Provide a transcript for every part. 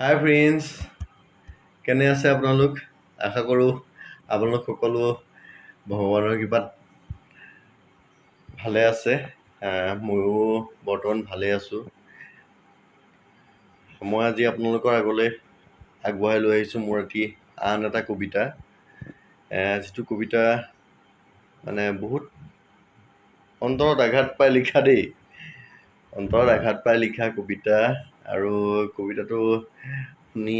হাই friends, কেনে আছে আপোনালোক? আশা কৰোঁ আপোনালোক সকলো ভগৱানৰ কৃপাত ভালে আছে। ময়ো বৰ্তমান ভালে আছোঁ। মই আজি আপোনালোকৰ আগলৈ আগবঢ়াই লৈ আহিছোঁ মোৰ এটি আন এটা কবিতা, যিটো কবিতা মানে বহুত অন্তৰত আঘাত পাই লিখা দেই। অন্তৰত আঘাত পাই লিখা কবিতা, আৰু কবিতাটো শুনি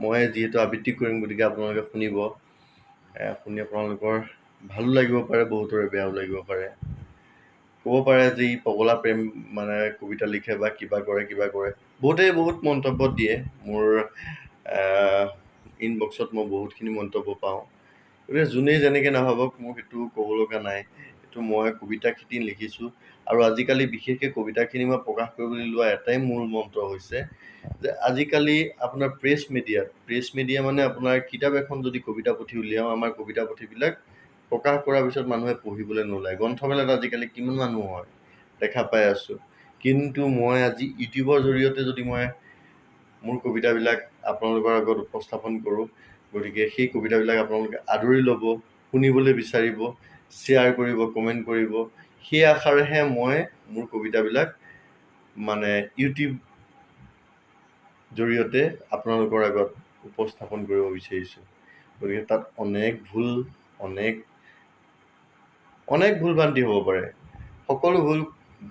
মই যিহেতু আবৃত্তি কৰিম, গতিকে আপোনালোকে শুনিব। শুনি আপোনালোকৰ ভালো লাগিব পাৰে, বহুতৰে বেয়াও লাগিব পাৰে। ক'ব পাৰে যে ই পগলা প্ৰেম কবিতা লিখে বা কিবা কৰে। বহুতেই বহুত মন্তব্য দিয়ে। মোৰ ইনবক্সত মই বহুতখিনি মন্তব্য পাওঁ। গতিকে যোনেই যেনেকৈ নাভাবক, মোক সেইটো ক'ব লগা নাই। এইটো মই কবিতাখিনি লিখিছোঁ, আৰু আজিকালি বিশেষকৈ কবিতাখিনি মই প্ৰকাশ কৰিবলৈ লোৱা এটাই মূল মন্ত্ৰ হৈছে যে আজিকালি আপোনাৰ প্ৰেছ মিডিয়া মানে আপোনাৰ কিতাপ এখন যদি কবিতা পুথি উলিয়াওঁ, আমাৰ কবিতা পুথিবিলাক প্ৰকাশ কৰাৰ পিছত মানুহে পঢ়িবলৈ নোলায়। গ্ৰন্থমেলাত আজিকালি কিমান মানুহ হয় দেখা পাই আছোঁ। কিন্তু মই আজি ইউটিউবৰ জৰিয়তে যদি মই মোৰ কবিতাবিলাক আপোনালোকৰ আগত উপস্থাপন কৰোঁ, গতিকে সেই কবিতাবিলাক আপোনালোকে আদৰি ল'ব, শুনিবলৈ বিচাৰিব, শ্বেয়াৰ কৰিব, কমেণ্ট কৰিব। সেই আশাৰেহে মই মোৰ কবিতাবিলাক ইউটিউব জৰিয়তে আপোনালোকৰ আগত উপস্থাপন কৰিব বিচাৰিছোঁ। গতিকে তাত অনেক ভুল ভ্ৰান্তি হ'ব পাৰে। সকলো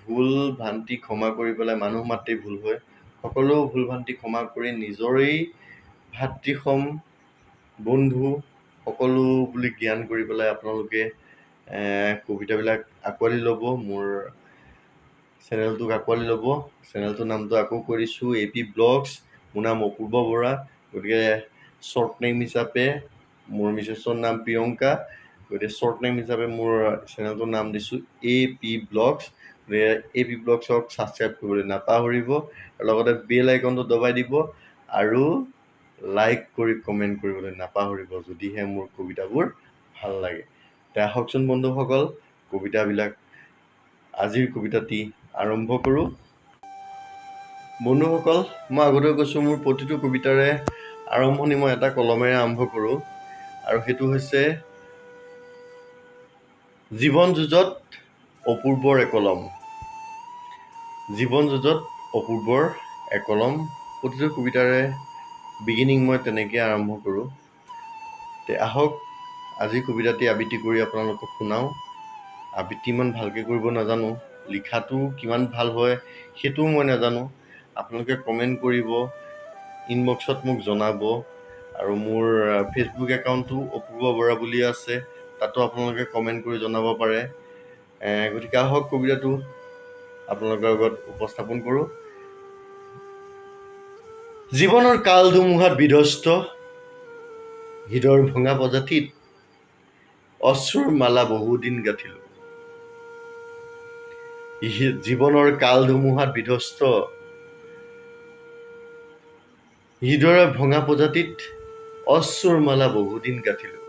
ভুল ভ্ৰান্তি ক্ষমা কৰি পেলাই, মানুহ মাত্ৰেই ভুল হয়, সকলো ভুল ভ্ৰান্তি ক্ষমা কৰি নিজৰেই ভাতৃসম বন্ধু সকলো বুলি জ্ঞান কৰি পেলাই আপোনালোকে কবিতাবিলাক আঁকোৱালি ল'ব, মোৰ চেনেলটোক আঁকোৱালি ল'ব। চেনেলটোৰ নামটো আকৌ কৈ দিছোঁ, AP ব্লগছ। মোৰ নাম অপূৰ্ব বৰা। গতিকে শ্বৰ্ট নেম হিচাপে মোৰ মিছেছৰ নাম প্ৰিয়ংকা, গতিকে শ্বৰ্ট নেম হিচাপে মোৰ চেনেলটোৰ নাম দিছোঁ AP ব্লগছ। গতিকে AP ব্লগছক ছাবস্ক্ৰাইব কৰিবলৈ নাপাহৰিব, আৰু লগতে বেল আইকনটো দবাই দিব, আৰু লাইক কৰি কমেণ্ট কৰিবলৈ নাপাহৰিব যদিহে মোৰ কবিতাবোৰ ভাল লাগে। এতিয়া আহকচোন বন্ধুসকল, কবিতাবিলাক আজিৰ কবিতাটি আৰম্ভ কৰোঁ। বন্ধুসকল, মই আগতে কৈছোঁ, মোৰ প্ৰতিটো কবিতাৰে আৰম্ভণি মই এটা কলমেৰে আৰম্ভ কৰোঁ, আৰু সেইটো হৈছে জীৱন যুঁজত অপূৰ্বৰ একলম। জীৱন যুঁজত অপূৰ্বৰ একলম। প্ৰতিটো কবিতাৰে বিগিনিং মই তেনেকৈ আৰম্ভ কৰোঁ। তে আহক আজি কবিতাটি আবৃত্তি কৰি আপোনালোকক শুনাওঁ। আবৃত্তি ইমান ভালকৈ কৰিব নাজানো, লিখাটো কিমান ভাল হয় সেইটোও মই নাজানো। আপোনালোকে কমেণ্ট কৰিব, ইনবক্সত মোক জনাব, আৰু মোৰ ফেচবুক একাউণ্টটো অপূৰ্ব বৰা বুলি আছে, তাতো আপোনালোকে কমেণ্ট কৰি জনাব পাৰে। গতিকে আহক কবিতাটো আপোনালোকৰ আগত উপস্থাপন কৰোঁ। জীৱনৰ কাল ধুমুহাত বিধ্বস্ত, হৃদয়ৰ ভঙা প্ৰজাতিত অশ্ৰুৰ মালা বহুদিন গাঁঠিলোঁ। জীৱনৰ কাল ধুমুহাত বিধ্বস্ত, হৃদয়ৰ ভঙা প্ৰজাতিত অশ্ৰুৰ মালা বহুদিন গাঁঠিলোঁ।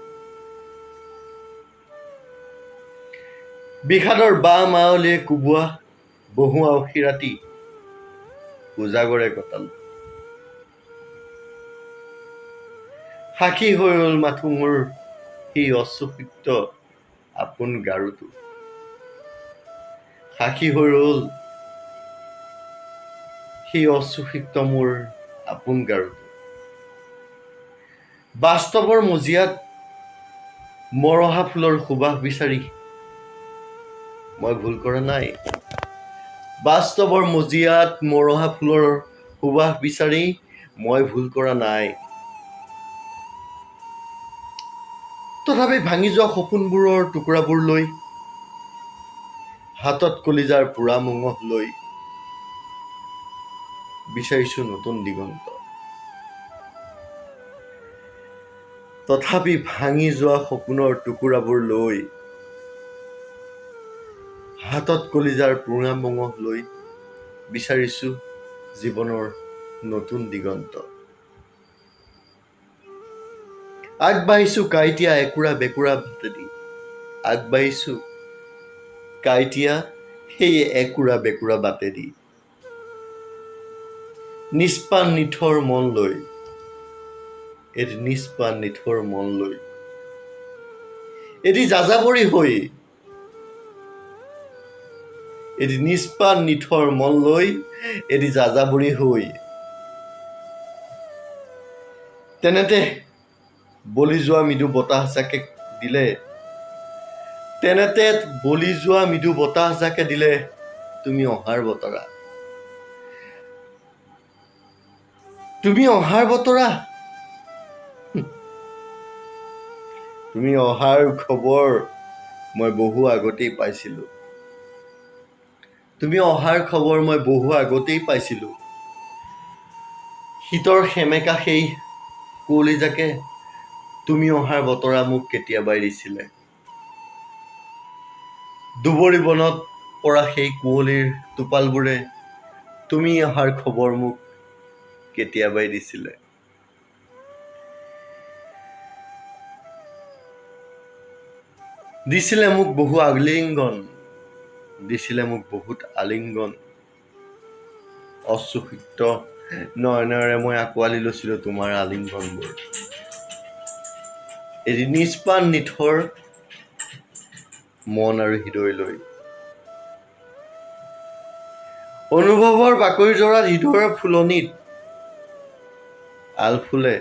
বিষাদৰ বাঁহ মাৱলীয়ে কোবোৱা বহু আওসী ৰাতি উজাগৰে কটালোঁ। সাক্ষী হৈ ৰ'ল মাথো মোৰ সেই অশ্ৰুসিক্ত আপোন গাৰুটো। সাক্ষী হৈ ৰ'ল সেই অশ্ৰুসিক্ত মোৰ আপোন গাৰুটো। বাস্তৱৰ মজিয়াত মৰহা ফুলৰ সুবাস বিচাৰি মই ভুল কৰা নাই। বাস্তৱৰ মজিয়াত মৰহা ফুলৰ সুবাস বিচাৰি মই ভুল কৰা নাই। তথাপি ভাঙি যোৱা সপোনবোৰৰ টুকুৰাবোৰ লৈ, হাতত কলিজাৰ পোৰা মঙহ লৈ বিচাৰিছোঁ নতুন দিগন্ত। তথাপি ভাঙি যোৱা সপোনৰ টুকুৰাবোৰ লৈ, হাতত কলিজাৰ পোৰা মঙহ লৈ বিচাৰিছোঁ জীৱনৰ নতুন দিগন্ত। আগবাঢ়িছোঁ কাঁইটীয়া একুৰা বেকুৰা বাটেদি, আগবাঢ়িছোঁ কাঁইটীয়া সেই একুৰা বেকুৰা বাটেদি। নিষ্পাণ নিথৰ মন লৈ, এটি নিষ্পাণ নিথৰ মন লৈ, এটি যাযাবৰী হৈ, এটি নিষ্পাণ নিথৰ মন লৈ, এটি যাযাবৰী হৈ, তেনেতে বলি যোৱা মৃদু বতাহজাকে দিলে, তেনেতে বলি যোৱা মৃদু বতাহজাকে দিলে তুমি অহাৰ বতৰা। তুমি অহাৰ বতৰা, তুমি অহাৰ খবৰ মই বহু আগতেই পাইছিলোঁ। তুমি অহাৰ খবৰ মই বহু আগতেই পাইছিলোঁ। শীতৰ সেমেকা সেই কুঁৱলীজাকে তুমি অহাৰ বতৰা মোক কেতিয়াবাই দিছিলে। দুবৰি বনত পৰা সেই কুঁৱলীৰ টোপালবোৰে তুমি অহাৰ খবৰ মোক কেতিয়াবাই দিছিলে। দিছিলে মোক বহু আলিংগন, দিছিলে মোক বহুত আলিংগন। অশ্ৰুসিক্ত নয়নেৰে মই আঁকোৱালি লৈছিলোঁ তোমাৰ আলিংগনবোৰ। এটি নিষ্পাণ নিথৰ মন আৰু হৃদয় লৈ, অনুভৱৰ বাকৰি জৰাত হৃদয়ৰ ফুলনিত আল ফুলে,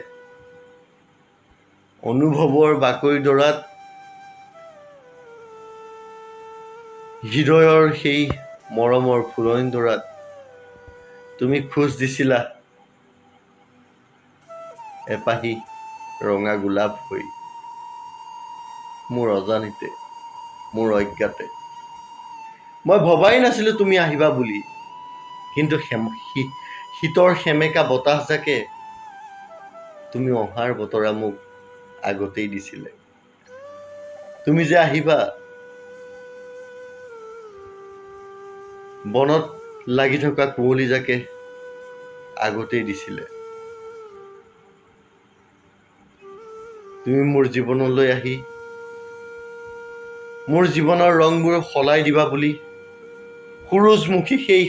অনুভৱৰ বাকৰি ডৰাত হৃদয়ৰ সেই মৰমৰ ফুলনিডৰাত তুমি খোজ দিছিলা এপাহি ৰঙা গোলাপ হৈ। মোৰ অজানিতে, মোৰ অজ্ঞাতে, মই ভবাই নাছিলোঁ তুমি আহিবা বুলি। কিন্তু শীতৰ সেমেকা বতাহজাকে তুমি অহাৰ বতৰা মোক আগতেই দিছিলে। তুমি যে আহিবা, বনত লাগি থকা কুঁৱলীজাকে আগতেই দিছিলে। তুমি মোৰ জীৱনলৈ আহি মোৰ জীৱনৰ ৰংবোৰ সলাই দিবা বুলি সুৰুজমুখী সেই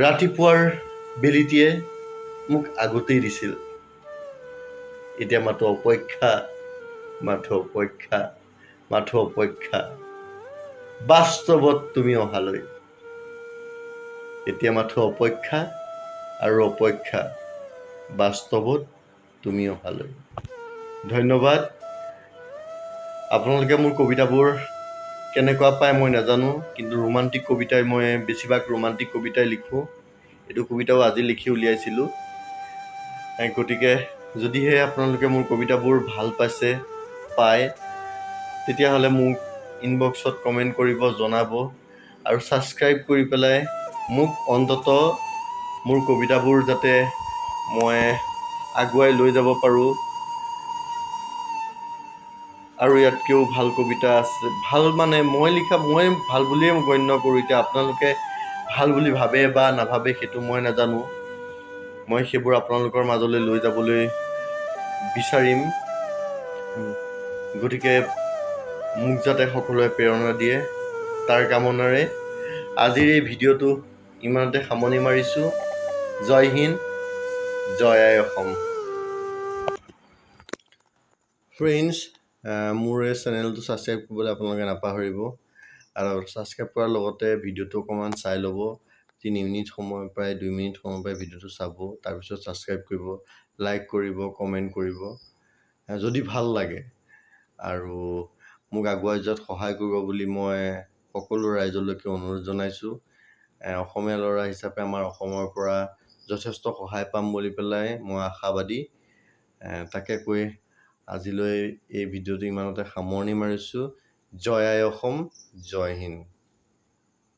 ৰাতিপুৱাৰ বেলিটিয়ে মোক আগতেই দিছিল। এতিয়া মাথো অপেক্ষা, মাথো অপেক্ষা, মাথো অপেক্ষা বাস্তৱত তুমি অহালৈ। এতিয়া মাথো অপেক্ষা আৰু অপেক্ষা বাস্তৱত তুমি অহালৈ। ধন্যবাদ। আপোনালোকে মোৰ কবিতাবোৰ কেনেকুৱা পায় মই নাজানো, কিন্তু ৰোমান্টিক কবিতাই মই বেছিভাগ ৰোমান্টিক কবিতাই লিখোঁ। এইটো কবিতাও আজি লিখি উলিয়াইছিলোঁ। গতিকে যদিহে আপোনালোকে মোৰ কবিতাবোৰ ভাল পায় তেতিয়াহ'লে মোক ইনবক্সত কমেণ্ট কৰিব, জনাব আৰু ছাবস্ক্ৰাইব কৰি পেলাই মোক অন্ততঃ মোৰ কবিতাবোৰ যাতে মই আগুৱাই লৈ যাব পাৰোঁ। আৰু ইয়াতকৈও ভাল কবিতা আছে, ভাল মানে মই লিখা মই ভাল বুলিয়ে গণ্য কৰোঁ। এতিয়া আপোনালোকে ভাল বুলি ভাবে বা নাভাবে সেইটো মই নাজানো। মই সেইবোৰ আপোনালোকৰ মাজলৈ লৈ যাবলৈ বিচাৰিম। গতিকে মোক যাতে সকলোৱে প্ৰেৰণা দিয়ে তাৰ কামনাৰে আজিৰ এই ভিডিঅ'টো ইমানতে সামৰণি মাৰিছোঁ। জয় হিন্দ, জয় আই অসম। ফ্ৰেণ্ডছ, মোৰ এই চেনেলটো ছাবস্ক্ৰাইব কৰিবলৈ আপোনালোকে নাপাহৰিব। আৰু ছাবস্ক্ৰাইব কৰাৰ লগতে ভিডিঅ'টো অকণমান চাই ল'ব। 3 মিনিট সময় প্ৰায় 2 মিনিট সময় প্ৰায় ভিডিঅ'টো চাব, তাৰপিছত ছাবস্ক্ৰাইব কৰিব, লাইক কৰিব, কমেণ্ট কৰিব যদি ভাল লাগে। আৰু মোক আগুৱাই যোৱাত সহায় কৰিব বুলি মই সকলো ৰাইজলৈকে অনুৰোধ জনাইছোঁ। অসমীয়া ল'ৰা হিচাপে আমাৰ অসমৰ পৰা যথেষ্ট সহায় পাম বুলি পেলাই মই আশাবাদী। তাকে কৈ আজিলৈ এই ভিডিঅ'টো ইমানতে সামৰণি মাৰিছোঁ। জয় আই অসম, জয় হিন্দ।